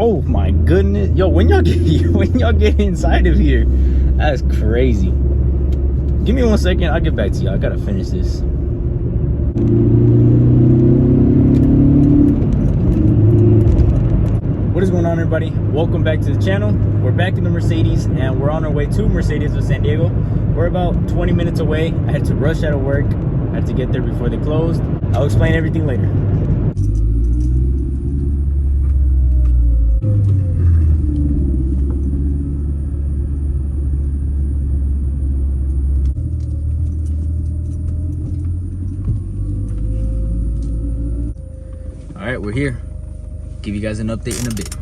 Oh my goodness. Yo, when y'all get inside of here, that's crazy. Give me 1 second, I'll get back to you. I gotta finish this. What is going on, everybody? Welcome back to the channel. We're back in the Mercedes and we're on our way to Mercedes of San Diego. We're about 20 minutes away. I had to rush out of work. I had to get there before they closed. I'll explain everything later. All right, we're here. Give you guys an update in a bit.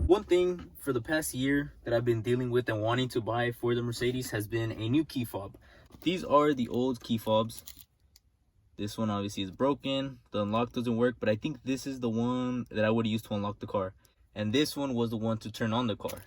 One thing for the past year that I've been dealing with and wanting to buy for the Mercedes has been a new key fob. These are the old key fobs. This one obviously is broken. The unlock doesn't work, but I think this is the one that I would use to unlock the car. And this one was the one to turn on the car.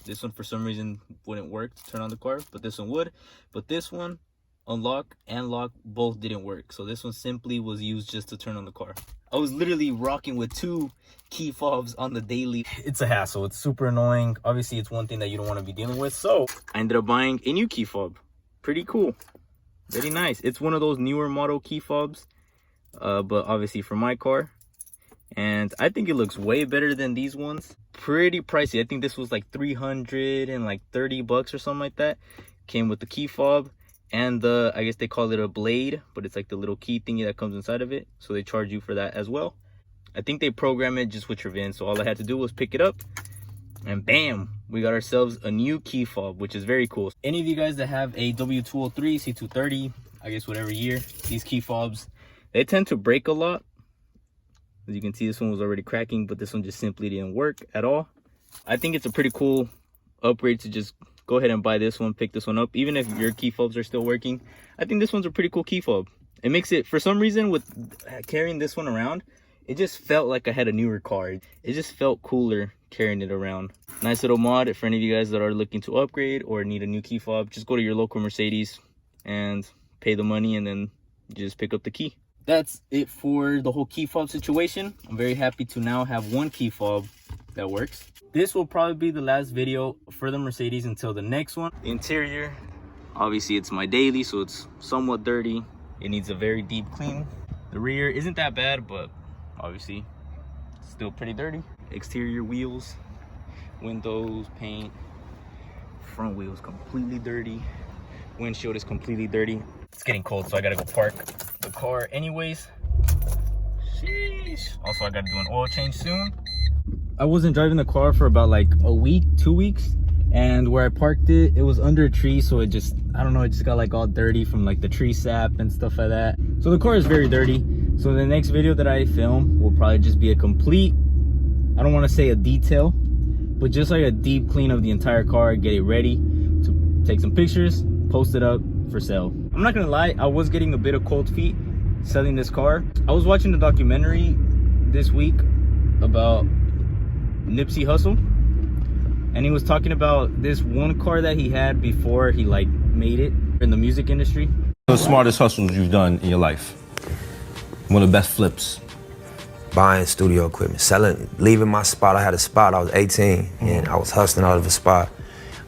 This one for some reason wouldn't work to turn on the car, but this one would. But this one, unlock and lock, both didn't work. So this one simply was used just to turn on the car. I was literally rocking with 2 key fobs on the daily. It's a hassle. It's super annoying. Obviously, it's one thing that you don't want to be dealing with. So I ended up buying a new key fob. Pretty cool. Very nice. It's one of those newer model key fobs, but obviously for my car. And I think it looks way better than these ones. Pretty pricey. I think this was like $330 or something like that. Came with the key fob and the, I guess they call it a blade, but it's like the little key thingy that comes inside of it. So they charge you for that as well. I think they program it just with your VIN. So all I had to do was pick it up and bam, we got ourselves a new key fob, which is very cool. Any of you guys that have a W203, C230, I guess whatever year, these key fobs, they tend to break a lot. As you can see, this one was already cracking, but this one just simply didn't work at all. I think it's a pretty cool upgrade to just go ahead and buy this one, pick this one up. Even if your key fobs are still working, I think this one's a pretty cool key fob. It makes it, for some reason, with carrying this one around, it just felt like I had a newer car. It just felt cooler carrying it around. Nice little mod for any of you guys that are looking to upgrade or need a new key fob. Just go to your local Mercedes and pay the money and then you just pick up the key. That's it for the whole key fob situation. I'm very happy to now have one key fob that works. This will probably be the last video for the Mercedes until the next one. The interior, obviously it's my daily, so it's somewhat dirty. It needs a very deep clean. The rear isn't that bad, but obviously it's still pretty dirty. Exterior wheels, windows, paint, front wheels completely dirty. Windshield is completely dirty. It's getting cold, so I gotta go park the car anyways. Sheesh. Also, I gotta do an oil change soon. I wasn't driving the car for about like a week, 2 weeks, and where I parked it, it was under a tree, so it just, I don't know, it just got like all dirty from like the tree sap and stuff like that. So the car is very dirty. So the next video that I film will probably just be a complete, I don't want to say a detail, but just like a deep clean of the entire car, get it ready to take some pictures, post it up for sale. I'm not gonna lie, I was getting a bit of cold feet selling this car. I was watching a documentary this week about Nipsey Hussle, and he was talking about this one car that he had before he like made it in the music industry. The smartest hustles you've done in your life? One of the best flips? Buying studio equipment, selling, leaving my spot. I had a spot, I was 18, and I was hustling out of a spot.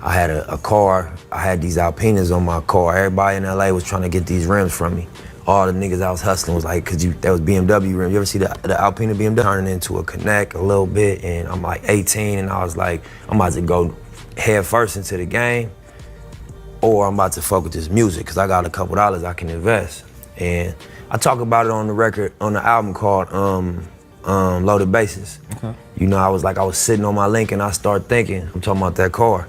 I had a car, I had these Alpinas on my car. Everybody in LA was trying to get these rims from me. All the niggas I was hustling was like, that was BMW rims. You ever see the Alpina BMW? Turning into a Connect a little bit, and I'm like 18, and I was like, I'm about to go head first into the game, or I'm about to fuck with this music, because I got a couple dollars I can invest. And I talk about it on the record, on the album called Loaded Bases. Okay. You know, I was sitting on my Lincoln, I started thinking, I'm talking about that car.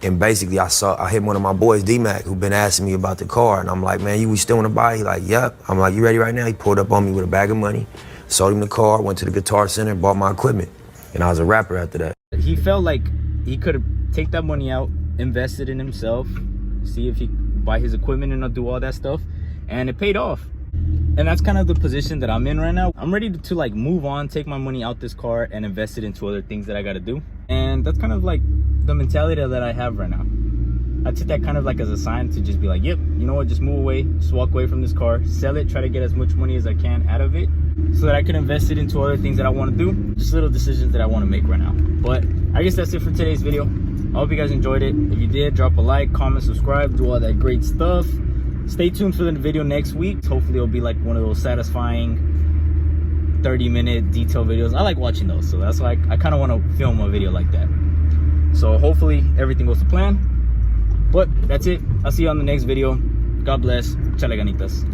And basically I hit one of my boys, D-Mac, who been asking me about the car. And I'm like, man, we still wanna buy? He like, yep. I'm like, you ready right now? He pulled up on me with a bag of money, sold him the car, went to the Guitar Center, bought my equipment. And I was a rapper after that. He felt like he could take that money out, invest it in himself, see if he could buy his equipment and do all that stuff. And it paid off. And that's kind of the position that I'm in right now. I'm ready to like move on, take my money out this car and invest it into other things that I gotta do. And that's kind of like the mentality that I have right now. I took that kind of like as a sign to just be like, yep, you know what, just move away, just walk away from this car, sell it, try to get as much money as I can out of it so that I can invest it into other things that I want to do. Just little decisions that I want to make right now. But I guess that's it for today's video. I hope you guys enjoyed it. If you did, drop a like, comment, subscribe, do all that great stuff. Stay tuned for the video next week. Hopefully it'll be like one of those satisfying 30-minute detail videos. I like watching those, so that's why I kind of want to film a video like that. So hopefully everything goes to plan. But that's it. I'll see you on the next video. God bless. Chale ganitas.